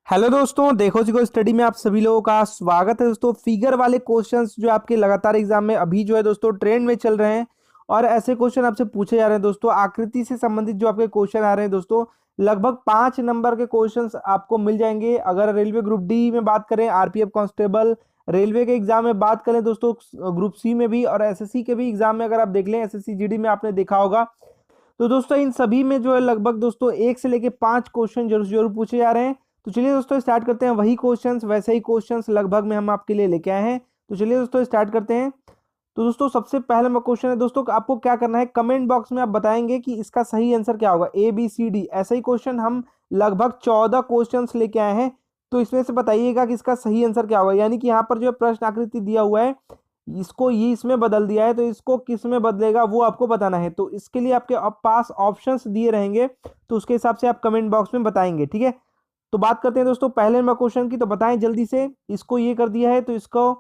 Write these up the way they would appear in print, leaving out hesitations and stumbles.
Hello दोस्तों, देखो जी को स्टडी में आप सभी लोगों का स्वागत है। दोस्तों फिगर वाले क्वेश्चंस जो आपके लगातार एग्जाम में अभी जो है दोस्तों ट्रेंड में चल रहे हैं और ऐसे क्वेश्चन आपसे पूछे जा रहे हैं। दोस्तों आकृति से संबंधित जो आपके क्वेश्चन आ रहे हैं दोस्तों, लगभग 5 नंबर के क्वेश्चंस आपको मिल जाएंगे। अगर रेलवे ग्रुप डी में बात करें, आरपीएफ कांस्टेबल रेलवे के एग्जाम में बात करें दोस्तों, ग्रुप सी में भी और एसएससी के भी एग्जाम में अगर आप देख लें, एसएससी जीडी में आपने देखा होगा, तो दोस्तों इन सभी में जो है लगभग दोस्तों 1 से लेके 5 क्वेश्चन जरूर जरूर पूछे जा रहे हैं। तो चलिए दोस्तों स्टार्ट करते हैं। वही क्वेश्चंस वैसे ही क्वेश्चंस लगभग में हम आपके लिए लेके आए हैं। तो चलिए दोस्तों स्टार्ट करते हैं। तो दोस्तों सबसे पहला क्वेश्चन है दोस्तों, आपको क्या करना है, कमेंट बॉक्स में आप बताएंगे कि इसका सही आंसर क्या होगा। ए बी सी डी ऐसा ही क्वेश्चन हम लगभग 14 क्वेश्चन लेके आए हैं। तो इसमें से बताइएगा कि इसका सही आंसर क्या होगा। यानी कि यहाँ पर जो है प्रश्न आकृति दिया हुआ है, इसको ये इसमें बदल दिया है, तो इसको किस में बदलेगा वो आपको बताना है। तो इसके लिए आपके पास ऑप्शंस दिए रहेंगे, तो उसके हिसाब से आप कमेंट बॉक्स में बताएंगे, ठीक है। तो बात करते हैं दोस्तों पहले नंबर क्वेश्चन की। तो बताएं जल्दी से, इसको ये कर दिया है तो इसको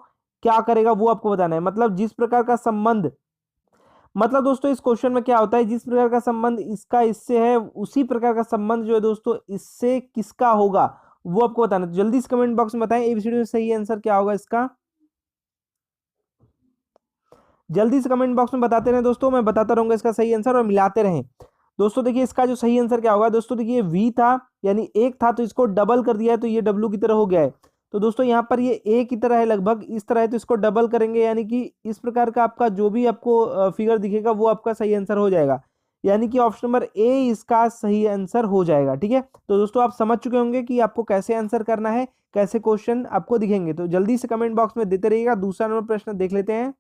क्या करेगा वो आपको बताना है। मतलब जिस प्रकार का संबंध, मतलब दोस्तों इस क्वेश्चन में क्या होता है, जिस प्रकार का संबंध इसका इससे है, उसी प्रकार का संबंध जो है दोस्तों इससे किसका होगा वो आपको बताना है। तो जल्दी से कमेंट बॉक्स में बताएं एबीसीडी में सही आंसर क्या होगा इसका। जल्दी से कमेंट बॉक्स में बताते रहें दोस्तों, मैं बताता रहूंगा इसका सही आंसर और मिलाते रहें। दोस्तों देखिए इसका जो सही आंसर क्या होगा दोस्तों, देखिए वी था यानी एक था, तो इसको डबल कर दिया है तो ये डब्ल्यू की तरह हो गया है। तो दोस्तों यहाँ पर ये ए की तरह है, लगभग इस तरह है, तो इसको डबल करेंगे यानी कि इस प्रकार का आपका जो भी आपको फिगर दिखेगा वो आपका सही आंसर हो जाएगा। यानी कि ऑप्शन नंबर ए इसका सही आंसर हो जाएगा, ठीक है। तो दोस्तों आप समझ चुके होंगे कि आपको कैसे आंसर करना है, कैसे क्वेश्चन आपको दिखेंगे। तो जल्दी से कमेंट बॉक्स में देते रहिएगा। दूसरा नंबर प्रश्न देख लेते हैं।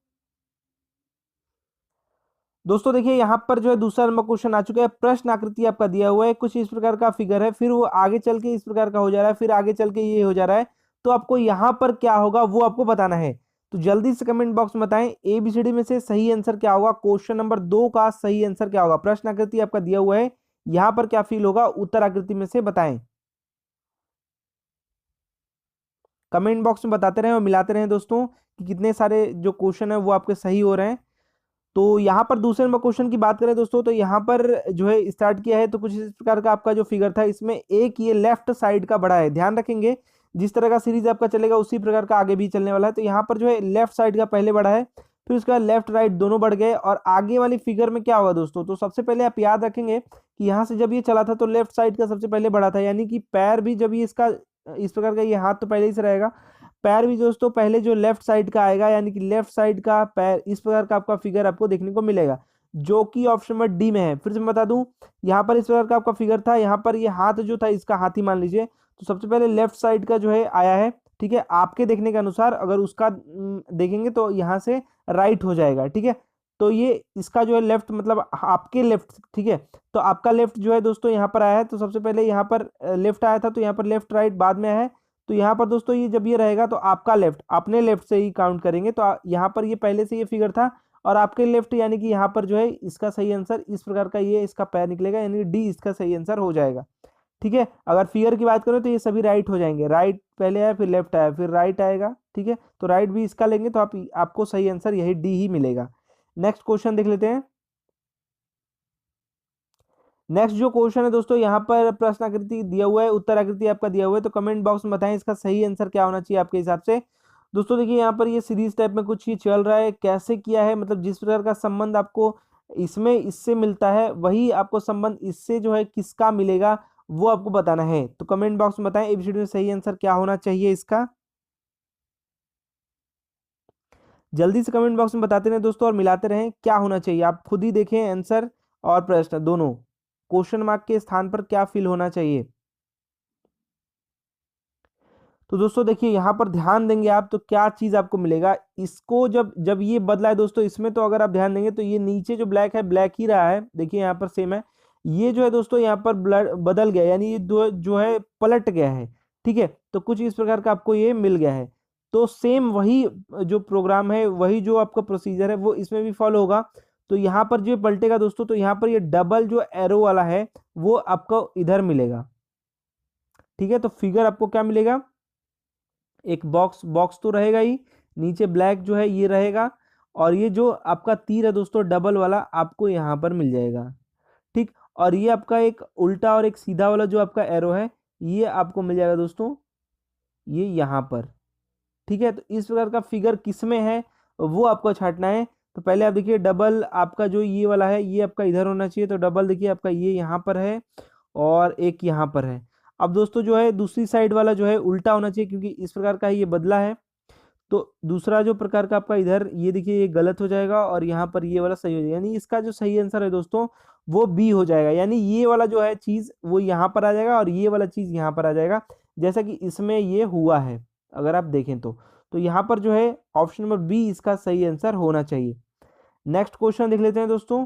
दोस्तों देखिए यहाँ पर जो है दूसरा नंबर क्वेश्चन आ चुका है। प्रश्न आकृति आपका दिया हुआ है, कुछ इस प्रकार का फिगर है, फिर वो आगे चल के इस प्रकार का हो जा रहा है, फिर आगे चल के ये हो जा रहा है। तो आपको यहाँ पर क्या होगा वो आपको बताना है। तो जल्दी से कमेंट बॉक्स में बताएं एबीसीडी में से सही आंसर क्या होगा। क्वेश्चन नंबर 2 का सही आंसर क्या होगा। प्रश्न आकृति आपका दिया हुआ है, यहाँ पर क्या फील होगा, उत्तर आकृति में से बताएं। कमेंट बॉक्स में बताते रहें और मिलाते रहें दोस्तों कि कितने सारे जो क्वेश्चन है वो आपके सही हो रहे हैं। तो यहाँ पर दूसरे नंबर क्वेश्चन की बात करें दोस्तों, तो यहाँ पर जो है स्टार्ट किया है, तो कुछ इस प्रकार का आपका जो फिगर था, इसमें एक ये लेफ्ट साइड का बड़ा है। ध्यान रखेंगे जिस तरह का सीरीज आपका चलेगा उसी प्रकार का आगे भी चलने वाला है। तो यहाँ पर जो है लेफ्ट साइड का पहले बढ़ा है, फिर उसके बाद लेफ्ट राइट दोनों बढ़ गए, और आगे वाली फिगर में क्या होगा दोस्तों, तो सबसे पहले आप याद रखेंगे कि यहाँ से जब ये चला था तो लेफ्ट साइड का सबसे पहले बढ़ा था। यानी कि पैर भी जब ये इसका इस प्रकार का, ये हाथ तो पहले ही से रहेगा, पैर भी दोस्तों पहले जो लेफ्ट साइड का आएगा, यानी कि लेफ्ट साइड का पैर, इस प्रकार का आपका फिगर आपको देखने को मिलेगा, जो कि ऑप्शन नंबर डी में है। फिर से मैं बता दूं, यहाँ पर इस प्रकार का आपका फिगर था, यहाँ पर ये हाथ जो था इसका हाथी मान लीजिए, तो सबसे पहले लेफ्ट साइड का जो है आया है, ठीक है। आपके देखने के अनुसार अगर उसका देखेंगे तो यहाँ से राइट हो जाएगा, ठीक है। तो ये इसका जो है लेफ्ट, मतलब आपके लेफ्ट, ठीक है। तो आपका लेफ्ट जो है दोस्तों यहाँ पर आया है, तो सबसे पहले यहाँ पर लेफ्ट आया था, तो यहाँ पर लेफ्ट राइट बाद में आया है। तो यहाँ पर दोस्तों ये जब ये रहेगा तो आपका लेफ्ट अपने लेफ्ट से ही काउंट करेंगे। तो यहाँ पर ये पहले से ये फिगर था और आपके लेफ्ट, यानी कि यहाँ पर जो है इसका सही आंसर इस प्रकार का ये इसका पैर निकलेगा, यानी डी इसका सही आंसर हो जाएगा, ठीक है। अगर फिगर की बात करें तो ये सभी राइट हो जाएंगे, राइट पहले आया फिर लेफ्ट आया फिर राइट आएगा, ठीक है। तो राइट भी इसका लेंगे तो आपको सही आंसर यही डी ही मिलेगा। नेक्स्ट क्वेश्चन देख लेते हैं। नेक्स्ट जो क्वेश्चन है दोस्तों, यहाँ पर प्रश्न आकृति दिया हुआ है, उत्तर आकृति आपका दिया हुआ है। तो कमेंट बॉक्स में बताएं इसका सही आंसर क्या होना चाहिए आपके हिसाब से। दोस्तों देखिए यहाँ पर ये सीरीज टाइप में कुछ ये चल रहा है, कैसे किया है, मतलब जिस प्रकार का संबंध आपको इसमें इससे मिलता है, वही आपको संबंध इससे जो है किसका मिलेगा वो आपको बताना है। तो कमेंट बॉक्स में बताएं एबीसीडी में सही आंसर क्या होना चाहिए इसका। जल्दी से कमेंट बॉक्स में बताते रहें दोस्तों और मिलाते रहें क्या होना चाहिए। आप खुद ही देखें आंसर और प्रश्न दोनों, क्वेश्चन मार्क के स्थान पर क्या फिल होना चाहिए। तो दोस्तों देखिए यहाँ पर ध्यान देंगे आप तो क्या चीज आपको मिलेगा। इसको जब जब ये बदला है दोस्तों, इसमें तो अगर आप ध्यान देंगे तो ये नीचे जो ब्लैक है ब्लैक ही रहा है, देखिए यहाँ पर सेम है। ये जो है दोस्तों यहाँ पर ब्लड बदल गया, यानी ये जो है पलट गया है, ठीक है। तो कुछ इस प्रकार का आपको ये मिल गया है। तो सेम वही जो प्रोग्राम है, वही जो आपका प्रोसीजर है वो इसमें भी फॉलो होगा। तो यहाँ पर जो पलटेगा दोस्तों, तो यहाँ पर ये डबल जो एरो वाला है वो आपको इधर मिलेगा, ठीक है। तो फिगर आपको क्या मिलेगा, एक बॉक्स बॉक्स तो रहेगा ही, नीचे ब्लैक जो है ये रहेगा, और ये जो आपका तीर है दोस्तों डबल वाला आपको यहाँ पर मिल जाएगा, ठीक। और ये आपका एक उल्टा और एक सीधा वाला जो आपका एरो है ये आपको मिल जाएगा दोस्तों, ये यहाँ पर। ठीक है, तो इस प्रकार का फिगर किस में है वो आपको छांटना है। तो पहले आप देखिए डबल आपका जो ये वाला है ये आपका इधर होना चाहिए, तो डबल देखिए आपका ये यहाँ पर है और एक यहाँ पर है। अब दोस्तों जो है दूसरी साइड वाला जो है उल्टा होना चाहिए, क्योंकि इस प्रकार का ये बदला है। तो दूसरा जो प्रकार का आपका इधर ये देखिए ये गलत हो जाएगा और यहाँ पर ये वाला सही हो जाएगा, यानी इसका जो सही आंसर है दोस्तों वो बी हो जाएगा। यानी ये वाला जो है चीज वो यहाँ पर आ जाएगा और ये वाला चीज यहाँ पर आ जाएगा, जैसा कि इसमें ये हुआ है। अगर आप देखें तो यहाँ पर जो है ऑप्शन नंबर बी इसका सही आंसर होना चाहिए। नेक्स्ट क्वेश्चन देख लेते हैं दोस्तों।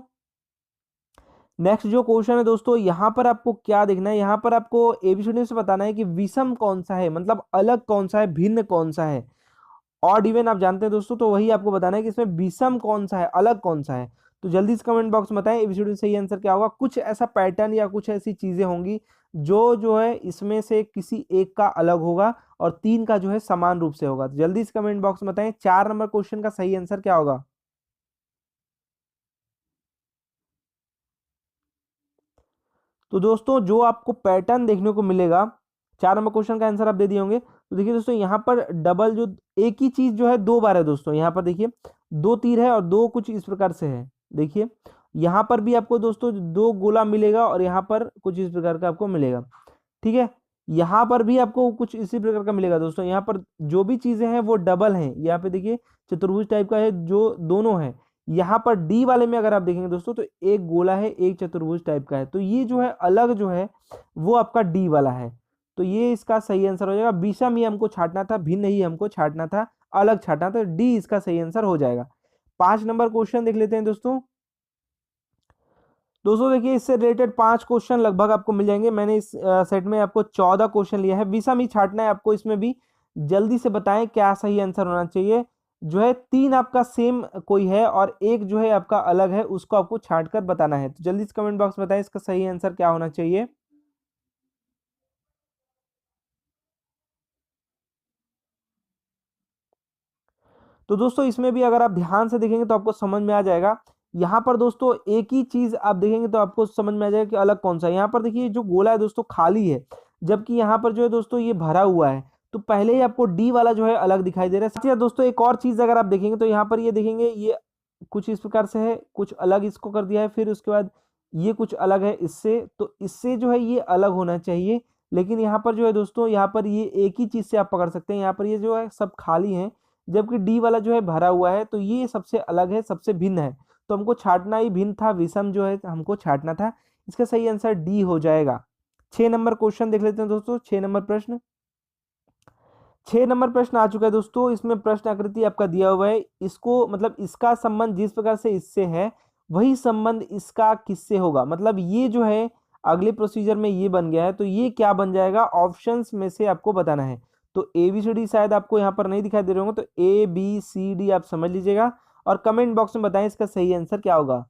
नेक्स्ट जो क्वेश्चन है दोस्तों, यहाँ पर आपको क्या देखना है, यहाँ पर आपको एबीसीडी से बताना है कि विषम कौन सा है, मतलब अलग कौन सा है, भिन्न कौन सा है। ऑड इवन आप जानते हैं दोस्तों, तो वही आपको बताना है कि इसमें विषम कौन सा है, अलग कौन सा है। तो जल्दी से कमेंट बॉक्स में बताएं एबीसीडी सही आंसर क्या होगा। कुछ ऐसा पैटर्न या कुछ ऐसी चीजें होंगी जो है इसमें से किसी एक का अलग होगा और तीन का जो है समान रूप से होगा। तो जल्दी से कमेंट बॉक्स में बताएं 4 नंबर क्वेश्चन का सही आंसर क्या होगा। तो दोस्तों जो आपको पैटर्न देखने को मिलेगा, 4 नंबर क्वेश्चन का आंसर आप दे दिए होंगे। तो देखिए दोस्तों यहाँ पर डबल जो एक ही चीज जो है दो बार है दोस्तों, यहाँ पर देखिए दो तीर है और दो कुछ इस प्रकार से है। देखिए यहाँ पर भी आपको दोस्तों दो गोला मिलेगा और यहाँ पर कुछ इस प्रकार का आपको मिलेगा। ठीक है, यहाँ पर भी आपको कुछ इसी प्रकार का मिलेगा दोस्तों। यहाँ पर जो भी चीजें हैं वो डबल हैं। यहाँ पे देखिए चतुर्भुज टाइप का है जो दोनों है। यहाँ पर डी वाले में अगर आप देखेंगे दोस्तों तो एक गोला है एक चतुर्भुज टाइप का है, तो ये जो है अलग जो है वो आपका डी वाला है। तो ये इसका सही आंसर हो जाएगा। विषम ही हमको छांटना था, भिन्न ही हमको छांटना था, अलग छांटना था, डी इसका सही आंसर हो जाएगा। 5 नंबर क्वेश्चन देख लेते हैं दोस्तों। दोस्तों देखिए इससे रिलेटेड 5 क्वेश्चन लगभग आपको मिल जाएंगे। मैंने इस सेट में आपको 14 क्वेश्चन लिया है, विषम ही छांटना है आपको इसमें भी। जल्दी से बताएं क्या सही आंसर होना चाहिए। जो है तीन आपका सेम कोई है और एक जो है आपका अलग है, उसको आपको छांट कर बताना है। तो जल्दी से कमेंट बॉक्स में बताएं इसका सही आंसर क्या होना चाहिए। तो दोस्तों इसमें भी अगर आप ध्यान से देखेंगे तो आपको समझ में आ जाएगा। यहाँ पर दोस्तों एक ही चीज आप देखेंगे तो आपको समझ में आ जाएगा कि अलग कौन सा है। यहाँ पर देखिए जो गोला है दोस्तों खाली है, जबकि यहाँ पर जो है दोस्तों ये भरा हुआ है। तो पहले ही आपको डी वाला जो है अलग दिखाई दे रहा है। साथ ही साथ दोस्तों एक और चीज अगर आप देखेंगे तो यहाँ पर ये देखेंगे ये कुछ इस प्रकार से है, कुछ अलग इसको कर दिया है, फिर उसके बाद ये कुछ अलग है इससे, तो इससे जो है ये अलग होना चाहिए। लेकिन यहाँ पर जो है दोस्तों यहाँ पर ये एक ही चीज से आप पकड़ सकते हैं। यहाँ पर ये जो है सब खाली है, जबकि डी वाला जो है भरा हुआ है, तो ये सबसे अलग है, सबसे भिन्न है। तो हमको छांटना ही भिन्न था, विषम जो है हमको छांटना था। इसका सही आंसर डी हो जाएगा। 6 नंबर क्वेश्चन देख लेते हैं दोस्तों। 6 नंबर प्रश्न, 6 नंबर प्रश्न आ चुका है दोस्तों। इसमें प्रश्न आकृति आपका दिया हुआ है, इसको मतलब इसका संबंध जिस प्रकार से इससे है वही संबंध इसका किससे होगा। मतलब ये जो है अगले प्रोसीजर में ये बन गया है, तो ये क्या बन जाएगा ऑप्शंस में से आपको बताना है। तो ए बी सी डी शायद आपको यहाँ पर नहीं दिखाई दे रहे होंगे, तो ए बी सी डी आप समझ लीजिएगा और कमेंट बॉक्स में बताएं इसका सही आंसर क्या होगा।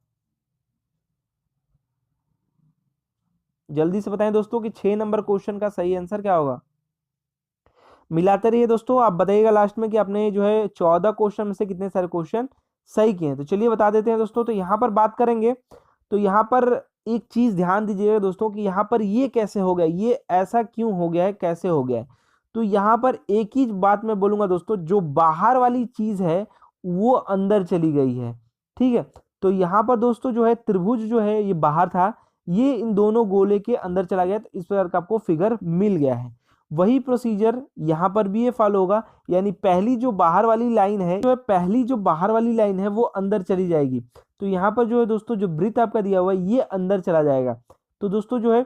जल्दी से बताएं दोस्तों कि 6 नंबर क्वेश्चन का सही आंसर क्या होगा। मिलाते रहिए दोस्तों, आप बताइएगा लास्ट में कि आपने जो है 14 क्वेश्चन में से कितने सारे क्वेश्चन सही किए हैं। तो चलिए बता देते हैं दोस्तों। तो यहाँ पर बात करेंगे तो यहाँ पर एक चीज ध्यान दीजिएगा दोस्तों कि यहाँ पर ये कैसे हो गया, ये ऐसा क्यों हो गया है, कैसे हो गया है। तो यहाँ पर एक ही बात मैं बोलूंगा दोस्तों, जो बाहर वाली चीज है वो अंदर चली गई है। ठीक है, तो यहाँ पर दोस्तों जो है त्रिभुज जो है ये बाहर था, ये इन दोनों गोले के अंदर चला गया, तो इस प्रकार का आपको फिगर मिल गया है। वही प्रोसीजर यहाँ पर भी ये फॉलो होगा, यानी पहली जो बाहर वाली लाइन है, जो है पहली जो बाहर वाली लाइन है वो अंदर चली जाएगी। तो यहाँ पर जो है दोस्तों जो वृत्त आपका दिया हुआ है ये अंदर चला जाएगा। तो दोस्तों जो है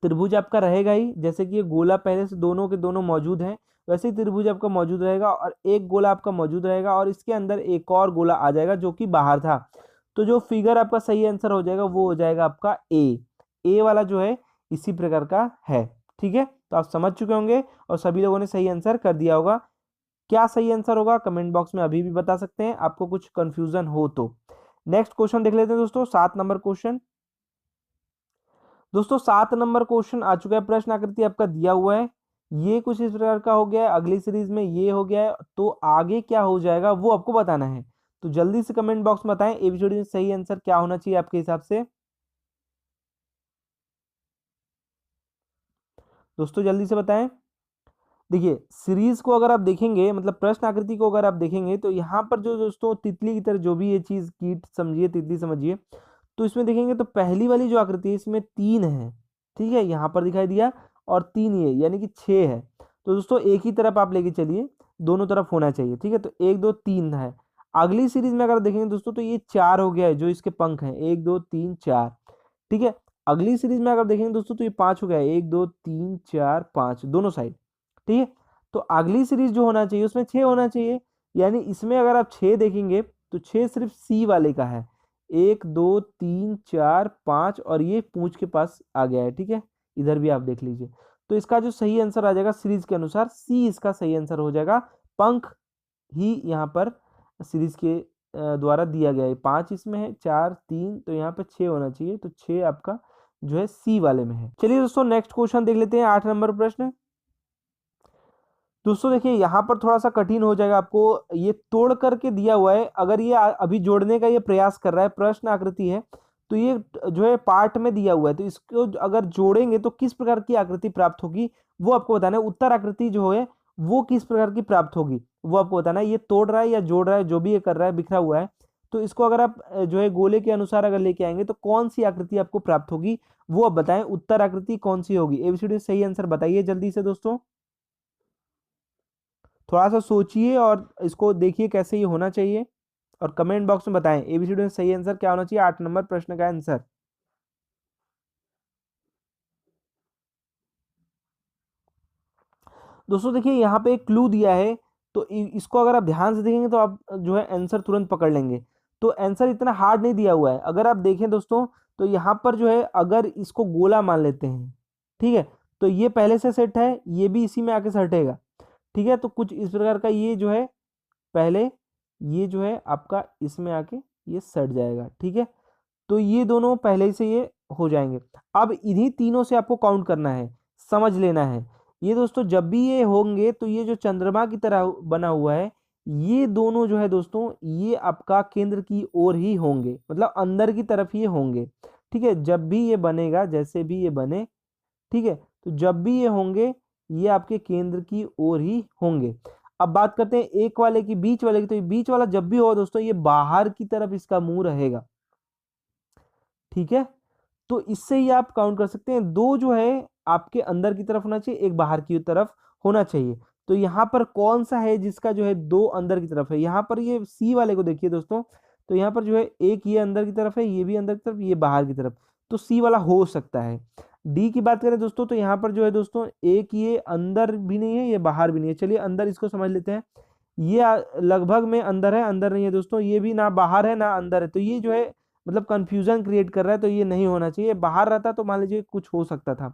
त्रिभुज आपका रहेगा ही, जैसे कि ये गोला पहले से दोनों के दोनों मौजूद हैं, वैसे ही त्रिभुज आपका मौजूद रहेगा और एक गोला आपका मौजूद रहेगा और इसके अंदर एक और गोला आ जाएगा जो कि बाहर था। तो जो फिगर आपका सही आंसर हो जाएगा वो हो जाएगा आपका ए वाला जो है इसी प्रकार का है। ठीक है, तो आप समझ चुके होंगे और सभी लोगों ने सही आंसर कर दिया होगा। क्या सही आंसर होगा कमेंट बॉक्स में अभी भी बता सकते हैं, आपको कुछ कंफ्यूजन हो तो। नेक्स्ट क्वेश्चन देख लेते हैं दोस्तों। 7 नंबर क्वेश्चन, दोस्तों 7 नंबर क्वेश्चन आ चुका है। प्रश्न आकृति आपका दिया हुआ है, ये कुछ इस प्रकार का हो गया है, अगली सीरीज में ये हो गया है, तो आगे क्या हो जाएगा वो आपको बताना है। तो जल्दी से कमेंट बॉक्स में बताएं एबीसीडी में सही आंसर क्या होना चाहिए आपके हिसाब से। दोस्तों जल्दी से बताएं। देखिए सीरीज को अगर आप देखेंगे, मतलब प्रश्न आकृति को अगर आप देखेंगे, तो यहाँ पर जो दोस्तों तितली की तरह जो भी ये चीज, कीट समझिए तितली समझिए, तो इसमें देखेंगे तो पहली वाली जो आकृति है इसमें 3 है, ठीक है, यहाँ पर दिखाई दिया, और 3 ये यानी कि 6 है। तो दोस्तों एक ही तरफ आप लेके चलिए, दोनों तरफ होना चाहिए, ठीक है, तो 1 2 3 है। अगली सीरीज में अगर देखेंगे दोस्तों तो ये 4 हो गया है, जो इसके पंख हैं, 1 2 3 4, ठीक है। अगली सीरीज में अगर देखेंगे दोस्तों तो ये 5 हो गया है, 1 2 3 4 5 दोनों साइड, ठीक है। तो अगली सीरीज जो होना चाहिए उसमें 6 होना चाहिए, यानी इसमें अगर आप 6 देखेंगे तो 6 सिर्फ सी वाले का है, 1 2 3 4 5, और ये पूंछ के पास आ गया है, ठीक है। इधर भी आप देख लीजिए, तो इसका जो सही आंसर आ जाएगा सीरीज के अनुसार, सी इसका सही आंसर हो जाएगा। पंख ही यहाँ पर सीरीज के द्वारा दिया गया है, 5 इसमें है, 4 3, तो यहाँ पे 6 होना चाहिए, तो 6 आपका जो है सी वाले में है। चलिए दोस्तों नेक्स्ट क्वेश्चन देख लेते हैं, 8 नंबर प्रश्न। दोस्तों देखिए यहाँ पर थोड़ा सा कठिन हो जाएगा आपको, ये तोड़ करके दिया हुआ है, अगर ये अभी जोड़ने का ये प्रयास कर रहा है, प्रश्न आकृति है, तो ये जो है पार्ट में दिया हुआ है, तो इसको अगर जोड़ेंगे तो किस प्रकार की आकृति प्राप्त होगी वो आपको बताना है। उत्तर आकृति जो है वो किस प्रकार की प्राप्त होगी वो आपको बताना है। ये तोड़ रहा है या जोड़ रहा है, जो भी ये कर रहा है, बिखरा हुआ है, तो इसको अगर आप जो है गोले के अनुसार अगर लेके आएंगे तो कौन सी आकृति आपको प्राप्त होगी वो आप बताएं, उत्तर आकृति कौन सी होगी। एबीसीडी सही आंसर बताइए जल्दी से दोस्तों, थोड़ा सा सोचिए और इसको देखिए कैसे ये होना चाहिए, और कमेंट बॉक्स में बताएं एबीसीडी में सही आंसर क्या होना चाहिए, 8 नंबर प्रश्न का आंसर। दोस्तों देखिए यहाँ पे एक क्लू दिया है, तो इसको अगर आप ध्यान से देखेंगे तो आप जो है आंसर तुरंत पकड़ लेंगे। तो आंसर इतना हार्ड नहीं दिया हुआ है, अगर आप देखें दोस्तों तो यहाँ पर जो है अगर इसको गोला मान लेते हैं, ठीक है, तो ये पहले से सेट है, ये भी इसी में आके सटेगा, ठीक है। तो कुछ इस प्रकार का ये जो है पहले, ये जो है आपका इसमें आके ये सट जाएगा, ठीक है। तो ये दोनों पहले से ये हो जाएंगे। अब इन्हीं तीनों से आपको काउंट करना है, समझ लेना है। ये दोस्तों जब भी ये होंगे तो ये जो चंद्रमा की तरह बना हुआ है, ये दोनों जो है दोस्तों ये आपका केंद्र की ओर ही होंगे, मतलब अंदर की तरफ ही होंगे, ठीक है। जब भी ये बनेगा, जैसे भी ये बने, ठीक है, तो जब भी ये होंगे ये आपके केंद्र की ओर ही होंगे। अब बात करते हैं एक वाले की, बीच वाले की, तो ये बीच वाला जब भी हो दोस्तों ये बाहर की तरफ इसका मुंह रहेगा, ठीक है। तो इससे ही आप काउंट कर सकते हैं, दो जो है आपके अंदर की तरफ होना चाहिए, एक बाहर की तरफ होना चाहिए। तो यहाँ पर कौन सा है जिसका जो है दो अंदर की तरफ है, यहाँ पर ये सी वाले को देखिए दोस्तों, तो यहाँ पर जो है एक ये अंदर की तरफ है, ये भी अंदर की तरफ, ये बाहर की तरफ, तो सी वाला हो सकता है। डी की बात करें दोस्तों तो यहाँ पर जो है दोस्तों एक ये अंदर भी नहीं है, ये बाहर भी नहीं है, चलिए अंदर इसको समझ लेते हैं। ये लगभग में अंदर है, अंदर नहीं है दोस्तों, ये भी ना बाहर है ना अंदर है, तो ये जो है मतलब कंफ्यूजन क्रिएट कर रहा है, तो ये नहीं होना चाहिए। बाहर रहता तो मान लीजिए कुछ हो सकता था,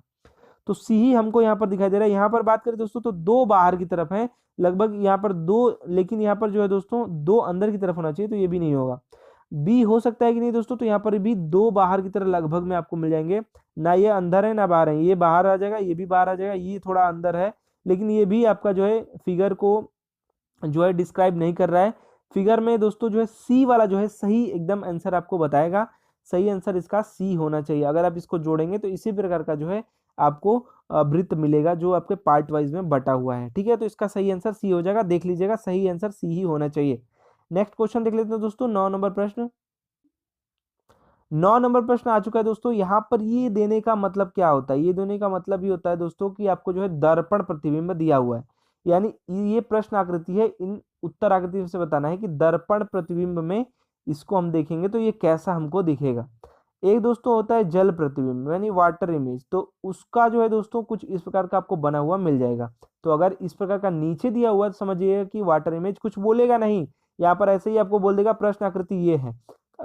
तो सी ही हमको यहाँ पर दिखाई दे रहा है। यहाँ पर बात करें दोस्तों तो दो बाहर की तरफ है लगभग, यहाँ पर दो, लेकिन यहाँ पर जो है दोस्तों दो अंदर की तरफ होना चाहिए, तो ये भी नहीं होगा। बी हो सकता है कि नहीं दोस्तों, तो यहाँ पर भी दो बाहर की तरफ लगभग में आपको मिल जाएंगे, ना ये अंदर है ना बाहर है, ये बाहर आ जाएगा, ये भी बाहर आ जाएगा, ये थोड़ा अंदर है, लेकिन ये भी आपका जो है फिगर को जो है डिस्क्राइब नहीं कर रहा है। फिगर में दोस्तों जो है सी वाला जो है सही एकदम आंसर आपको बताएगा, सही आंसर इसका सी होना चाहिए। अगर आप इसको जोड़ेंगे तो इसी प्रकार का जो है आपको वृत्त मिलेगा जो आपके पार्ट वाइज में बटा हुआ है, ठीक है। तो इसका सही आंसर सी हो जाएगा, देख लीजिएगा सही आंसर सी ही होना चाहिए। नेक्स्ट क्वेश्चन देख लेते हैं दोस्तों, 9 नंबर प्रश्न। 9 नंबर प्रश्न आ चुका है दोस्तों। यहाँ पर ये देने का मतलब क्या होता है, ये देने का मतलब ये होता है दोस्तों कि आपको जो है दर्पण प्रतिबिंब दिया हुआ है, यानी ये प्रश्न आकृति है, इन उत्तर आकृति से बताना है कि दर्पण प्रतिबिंब में इसको हम देखेंगे तो ये कैसा हमको दिखेगा। एक दोस्तों होता है जल प्रतिबिंब यानी वाटर इमेज, तो उसका जो है दोस्तों कुछ इस प्रकार का आपको बना हुआ मिल जाएगा। तो अगर इस प्रकार का नीचे दिया हुआ है तो समझिएगा कि वाटर इमेज, कुछ बोलेगा नहीं, यहाँ पर ऐसे ही आपको बोल देगा प्रश्न आकृति ये है।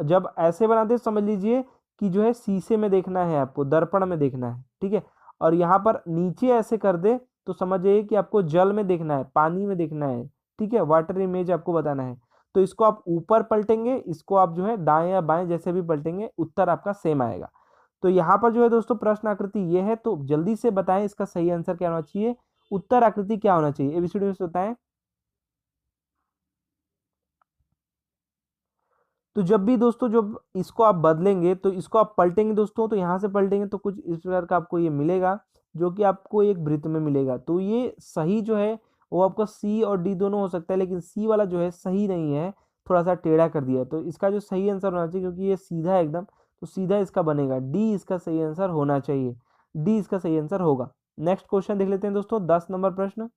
जब ऐसे बनाते समझ लीजिए कि जो है शीशे में देखना है आपको, दर्पण में देखना है, ठीक है। और यहाँ पर नीचे ऐसे कर दे तो समझिए कि आपको जल में देखना है, पानी में देखना है, ठीक है, वाटर इमेज आपको बताना है। तो इसको आप ऊपर पलटेंगे, इसको आप जो है दाएं या बाएं जैसे भी पलटेंगे, उत्तर आपका सेम आएगा। तो यहाँ पर जो है दोस्तों प्रश्न आकृति ये है, तो जल्दी से बताएं इसका सही आंसर क्या होना चाहिए, उत्तर आकृति क्या होना चाहिए, एबीसीडी में से बताएं। तो जब भी दोस्तों जब इसको आप बदलेंगे तो इसको आप पलटेंगे दोस्तों, तो यहाँ से पलटेंगे तो कुछ इस प्रकार का आपको ये मिलेगा, जो कि आपको एक वृत्त में मिलेगा। तो ये सही जो है वो आपका सी और डी दोनों हो सकता है, लेकिन सी वाला जो है सही नहीं है, थोड़ा सा टेढ़ा कर दिया है। तो इसका जो सही आंसर होना चाहिए, क्योंकि ये सीधा है एकदम, तो सीधा इसका बनेगा, डी इसका सही आंसर होना चाहिए, डी इसका सही आंसर होगा। नेक्स्ट क्वेश्चन देख लेते हैं दोस्तों, 10 नंबर प्रश्न।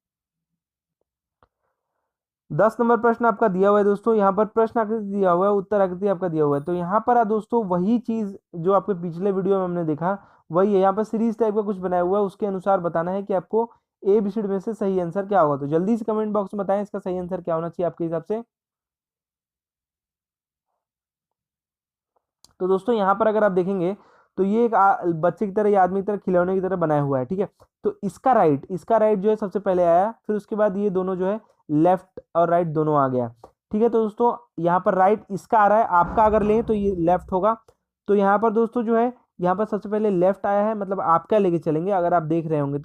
10 नंबर प्रश्न आपका दिया हुआ है दोस्तों, यहाँ पर प्रश्न आकृति दिया हुआ है, उत्तर आकृति आपका दिया हुआ है। तो यहाँ पर दोस्तों वही चीज जो आपके पिछले वीडियो में हमने देखा वही है, यहाँ पर सीरीज टाइप का कुछ बनाया हुआ है, उसके अनुसार बताना है कि आपको ए बी सी डी में से सही आंसर क्या होगा। तो जल्दी से कमेंट बॉक्स में बताएं इसका सही आंसर क्या होना चाहिए आपके हिसाब से। तो दोस्तों यहाँ पर अगर आप देखेंगे तो ये एक बच्चे की तरह या आदमी की तरह खिलौने की तरह बनाया हुआ है, ठीक है। तो इसका राइट जो है सबसे पहले आया, फिर उसके बाद ये दोनों जो है लेफ्ट और राइट दोनों आ गया, ठीक है। तो दोस्तों यहाँ पर राइट इसका आ रहा है, आपका अगर लें तो ये लेफ्ट होगा। तो यहाँ पर दोस्तों जो है, यहाँ पर सबसे पहले लेफ्ट आया है, मतलब आपका लेके चलेंगे अगर आप देख रहे होंगे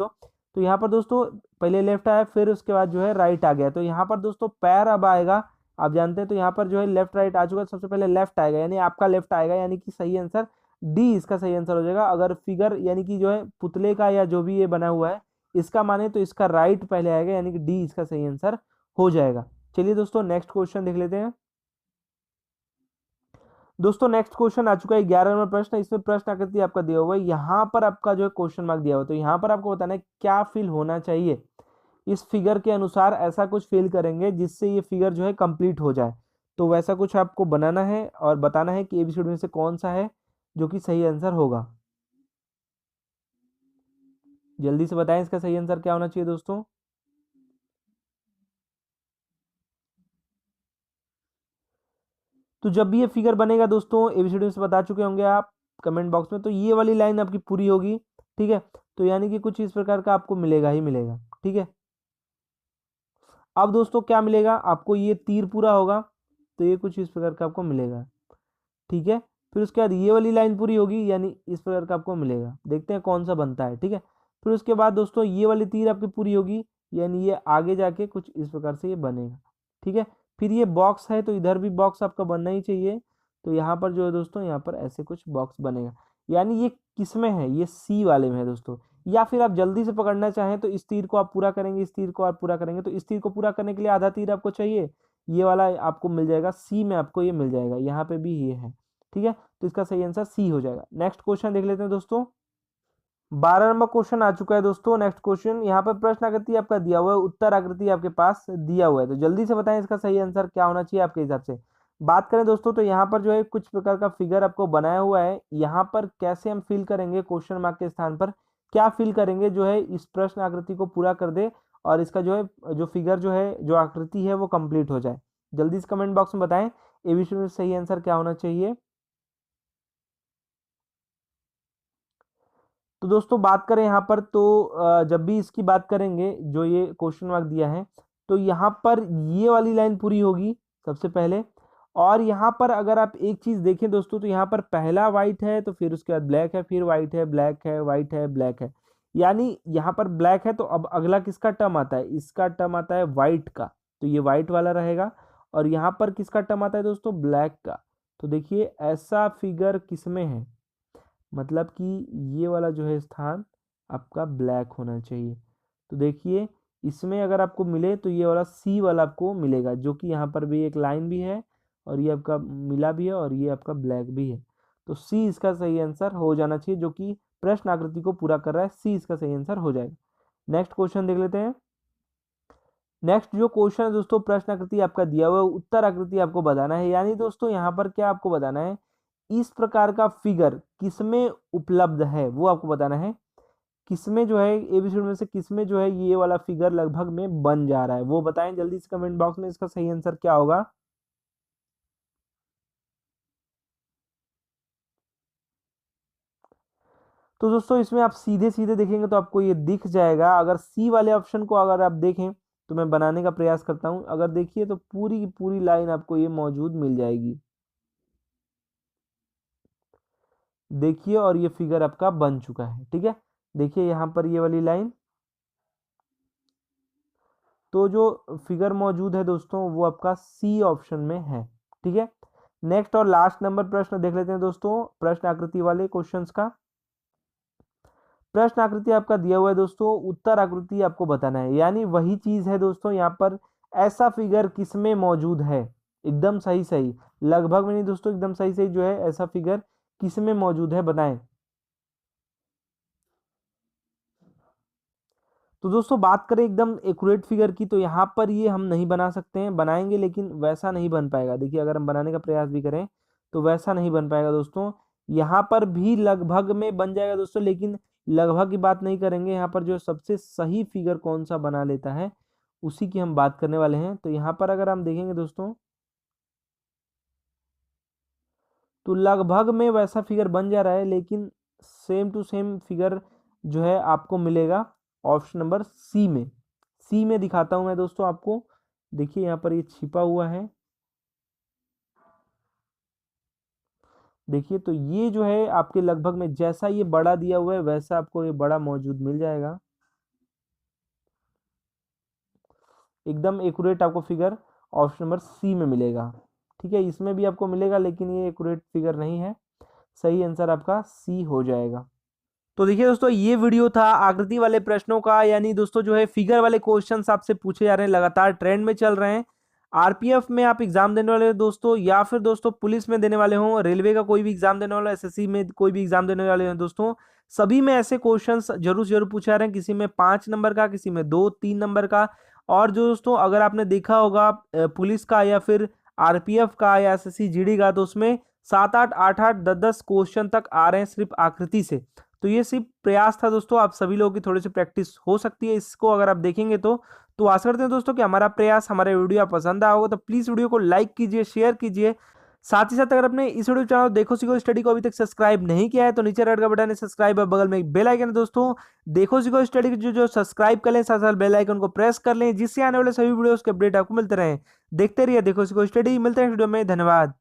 तो यहाँ पर दोस्तों पहले लेफ्ट आया, फिर उसके बाद जो है राइट आ गया। तो यहाँ पर दोस्तों पैर अब आएगा, आप जानते हैं। तो यहाँ पर जो है लेफ्ट राइट आ चुका है, सबसे पहले लेफ्ट आएगा, यानी आपका लेफ्ट आएगा, यानी कि सही आंसर डी इसका सही आंसर हो जाएगा। अगर फिगर यानी कि जो है पुतले का या जो भी ये बना हुआ है इसका माने तो इसका राइट पहले आएगा, यानी कि डी इसका सही आंसर हो जाएगा। चलिए दोस्तों नेक्स्ट क्वेश्चन देख लेते हैं। दोस्तों नेक्स्ट क्वेश्चन आ चुका है 11 नंबर प्रश्न। इसमें प्रश्न आकृति आपका दिया हुआ है, यहाँ पर आपका जो है क्वेश्चन मार्क दिया हुआ है। तो यहाँ पर आपको बताना है क्या फिल होना चाहिए, इस फिगर के अनुसार ऐसा कुछ फिल करेंगे जिससे ये फिगर जो है कंप्लीट हो जाए। तो वैसा कुछ आपको बनाना है और बताना है कि एबीसीडी में से कौन सा है जो कि सही आंसर होगा। जल्दी से बताएं इसका सही आंसर क्या होना चाहिए दोस्तों। तो जब भी ये फिगर बनेगा दोस्तों, एबीसीडी में से बता चुके होंगे आप कमेंट बॉक्स में, तो ये वाली लाइन आपकी पूरी होगी, ठीक है। तो यानी कि कुछ इस प्रकार का आपको मिलेगा ही मिलेगा, ठीक है। अब दोस्तों क्या मिलेगा आपको, ये तीर पूरा होगा, तो ये कुछ इस प्रकार का आपको मिलेगा, ठीक है। फिर उसके बाद ये वाली लाइन पूरी होगी, यानी इस प्रकार का आपको मिलेगा, देखते हैं कौन सा बनता है, ठीक है। फिर उसके बाद दोस्तों ये वाली तीर आपकी पूरी होगी, यानी ये आगे जाके कुछ इस प्रकार से ये बनेगा, ठीक है। फिर ये बॉक्स है, तो इधर भी बॉक्स आपका बनना ही चाहिए। तो यहाँ पर जो है दोस्तों, यहाँ पर ऐसे कुछ बॉक्स बनेगा, यानी ये किस में है, ये सी वाले में है दोस्तों। या फिर आप जल्दी से पकड़ना चाहें तो इस तीर को आप पूरा करेंगे, इस तीर को आप पूरा करेंगे, तो इस तीर को पूरा करने के लिए आधा तीर आपको चाहिए, ये वाला आपको मिल जाएगा सी में, आपको ये मिल जाएगा, यहाँ पे भी ये है, ठीक है। तो इसका सही आंसर सी हो जाएगा। नेक्स्ट क्वेश्चन देख लेते हैं दोस्तों। 12 नंबर क्वेश्चन आ चुका है दोस्तों। नेक्स्ट क्वेश्चन, यहाँ पर प्रश्न आकृति आपका दिया हुआ है, उत्तर आकृति आपके पास दिया हुआ है। तो जल्दी से बताएं इसका सही आंसर क्या होना चाहिए आपके हिसाब से। बात करें दोस्तों तो यहाँ पर जो है कुछ प्रकार का फिगर आपको बनाया हुआ है, यहाँ पर कैसे हम फिल करेंगे, क्वेश्चन मार्क के स्थान पर क्या फिल करेंगे जो है इस प्रश्न आकृति को पूरा कर दे और इसका जो है जो फिगर जो है जो आकृति है वो कंप्लीट हो जाए। जल्दी से कमेंट बॉक्स में बताएं एबीसी में सही आंसर क्या होना चाहिए। तो दोस्तों बात करें यहाँ पर तो जब भी इसकी बात करेंगे जो ये क्वेश्चन मार्क दिया है, तो यहाँ पर ये वाली लाइन पूरी होगी सबसे पहले। और यहाँ पर अगर आप एक चीज देखें दोस्तों, तो यहाँ पर पहला व्हाइट है, तो फिर उसके बाद ब्लैक है, फिर व्हाइट है, ब्लैक है, व्हाइट है, ब्लैक है, यानी यहाँ पर ब्लैक है। तो अब अगला किसका टर्म आता है, इसका टर्म आता है व्हाइट का, तो ये व्हाइट वाला रहेगा। और यहाँ पर किसका टर्म आता है दोस्तों, ब्लैक का। तो देखिए ऐसा फिगर किसमें है, मतलब कि ये वाला जो है स्थान आपका ब्लैक होना चाहिए। तो देखिए इसमें अगर आपको मिले तो ये वाला सी वाला आपको मिलेगा, जो कि यहाँ पर भी एक लाइन भी है और ये आपका मिला भी है और ये आपका ब्लैक भी है। तो सी इसका सही आंसर हो जाना चाहिए, जो कि प्रश्न आकृति को पूरा कर रहा है, सी इसका सही आंसर हो जाएगा। नेक्स्ट क्वेश्चन देख लेते हैं। नेक्स्ट जो क्वेश्चन है दोस्तों, प्रश्न आकृति आपका दिया हुआ है, उत्तर आकृति आपको बताना है। यानी दोस्तों यहाँ पर क्या आपको बताना है, इस प्रकार का फिगर किसमें उपलब्ध है वो आपको बताना है। किसमें जो है एबीसीडी में से किसमें जो है ये वाला फिगर लगभग में बन जा रहा है, वो बताएं जल्दी से कमेंट बॉक्स में इसका सही आंसर क्या होगा। तो दोस्तों इसमें आप सीधे सीधे देखेंगे तो आपको ये दिख जाएगा। अगर सी वाले ऑप्शन को अगर आप देखें तो मैं बनाने का प्रयास करता हूं, अगर देखिए तो पूरी की पूरी लाइन आपको ये मौजूद मिल जाएगी, देखिए। और ये फिगर आपका बन चुका है, ठीक है। देखिए यहाँ पर ये वाली लाइन, तो जो फिगर मौजूद है दोस्तों वो आपका सी ऑप्शन में है, ठीक है। नेक्स्ट और लास्ट नंबर प्रश्न देख लेते हैं दोस्तों, प्रश्न आकृति वाले क्वेश्चंस का। प्रश्न आकृति आपका दिया हुआ है दोस्तों, उत्तर आकृति आपको बताना है, यानी वही चीज है दोस्तों यहाँ पर। ऐसा फिगर किसमें मौजूद है, एकदम सही सही, लगभग में नहीं दोस्तों, एकदम सही सही जो है, ऐसा फिगर किसमें मौजूद है बताएं। तो दोस्तों बात करें एकदम एक्यूरेट फिगर की, तो यहाँ पर ये हम नहीं बना सकते हैं, बनाएंगे लेकिन वैसा नहीं बन पाएगा। देखिए अगर हम बनाने का प्रयास भी करें तो वैसा नहीं बन पाएगा दोस्तों। यहाँ पर भी लगभग में बन जाएगा दोस्तों, लेकिन लगभग की बात नहीं करेंगे। यहाँ पर जो सबसे सही फिगर कौन सा बना लेता है उसी की हम बात करने वाले हैं। तो यहाँ पर अगर हम देखेंगे दोस्तों, तो लगभग में वैसा फिगर बन जा रहा है, लेकिन सेम टू सेम फिगर जो है आपको मिलेगा ऑप्शन नंबर सी में। सी में दिखाता हूं मैं दोस्तों आपको, देखिए यहाँ पर ये छिपा हुआ है, देखिए। तो ये जो है आपके लगभग में जैसा ये बड़ा दिया हुआ है वैसा आपको ये बड़ा मौजूद मिल जाएगा, एकदम एक्यूरेट आपको फिगर ऑप्शन नंबर सी में मिलेगा। ठीक है, इसमें भी आपको मिलेगा लेकिन ये एक्यूरेट फिगर नहीं है, सही आंसर आपका सी हो जाएगा। तो देखिए दोस्तों, ये वीडियो था आकृति वाले प्रश्नों का, यानी दोस्तों जो है फिगर वाले क्वेश्चंस आपसे पूछे जा रहे हैं, लगातार ट्रेंड में चल रहे हैं। आरपीएफ में आप एग्जाम देने वाले हो दोस्तों, या फिर दोस्तों पुलिस में देने वाले हो, रेलवे का कोई भी एग्जाम देने वाला, एसएससी में कोई भी एग्जाम देने वाले हो दोस्तों, सभी में ऐसे क्वेश्चंस जरूर जरूर पूछे जा रहे हैं। किसी में 5 नंबर का, किसी में 2-3 नंबर का। और जो दोस्तों अगर आपने देखा होगा पुलिस का या फिर आरपीएफ का या एसएससी जीडी का, तो उसमें 7-8, 8-8, 10-10 क्वेश्चन तक आ रहे हैं सिर्फ आकृति से। तो ये सिर्फ प्रयास था दोस्तों, आप सभी लोगों की थोड़ी सी प्रैक्टिस हो सकती है इसको अगर आप देखेंगे तो आशा करते हैं दोस्तों कि हमारा प्रयास, हमारे वीडियो आप पसंद आया होगा। तो प्लीज वीडियो को लाइक कीजिए, शेयर कीजिए। साथ ही साथ अगर आपने इस वीडियो चैनल देखो सीखो स्टडी को अभी तक सब्सक्राइब नहीं किया है तो नीचे रेड का बटन है सब्सक्राइब है, बगल में एक बेल आइकन है दोस्तों, देखो सीखो स्टडी जो सब्सक्राइब कर लें, साथ साथ बेल आइकन को प्रेस कर लें, जिससे आने वाले सभी वीडियोस के अपडेट आपको मिलते रहे। देखते रहिए देखो सीखो स्टडी, मिलते हैं वीडियो में, धन्यवाद।